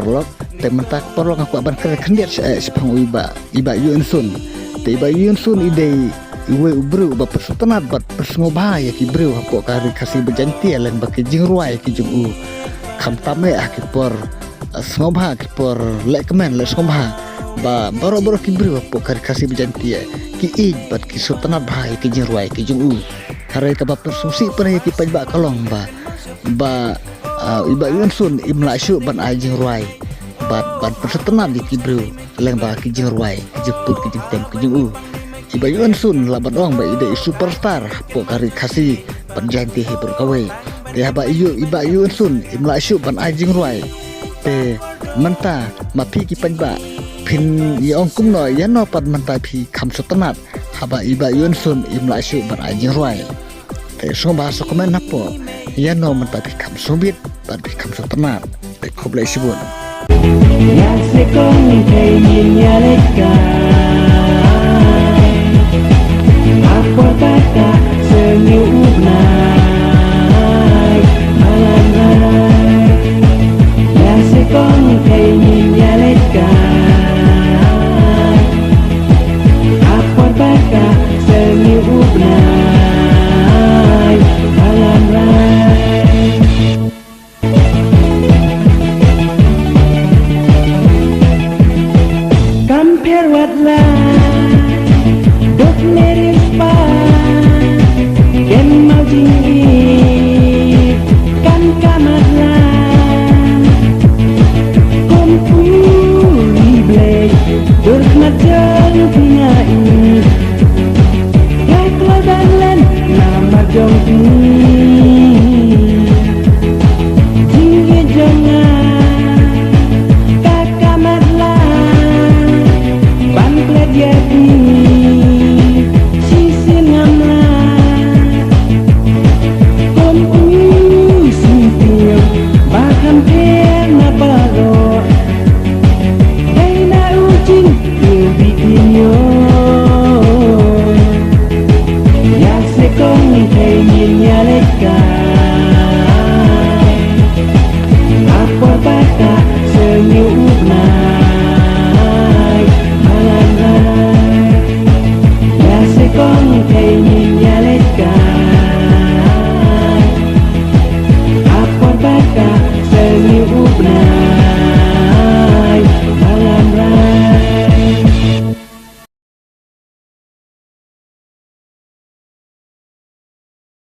porlok te mentak porlok aku aban kendiat sepang iba yunsun te iba yunsun ide iwe ubru ba persutanat bat persngobha ya ki bru hapo kari kasih berjanti len baki jingruai ki jungu kam tame ki por snobha ki por lekmen le snobha ba baro ki bru hapo kari kasih berjanti ki id bat ki sultanat bhai ki jingruai ki jungu kare ka ba persusi pernah ki pajba kalong ba iba yunsun imla syu ban ajing ruai ban persetenan di kibru leng ba kijing ruai jeput kijing tem kijing iba yunsun laban ong ba ide superstar po kari kasih penjanti he berkawe te ba iba yunsun imla syu ban ajing ruai te menta mapi ki panba pin yong kum no ya no pad menta phi kham setenat haba iba yunsun imla syu ban ajing ruai te so ba so komen napo ya no menta phi kham subit ban phi kham setenat te khoblai sibun ya se con thầy nhìn nhà lên cả apa kata senyum naik malam naik ya se con thầy nhìn nhà lên cả apa kata senyum naik malam naik compare what life dok neris pa gen mau jingit kan kamatlan kumpuli blek berknajang pingai yak lodalan nama jong jingit jangan tak kamatlan ban klediati sisin ngamlan kom simpil bahkan pena baro hey na ujing lebih inyo yang sekong hey nyalekan apa kata senyum naik malam naik ya sekong hey nyalekan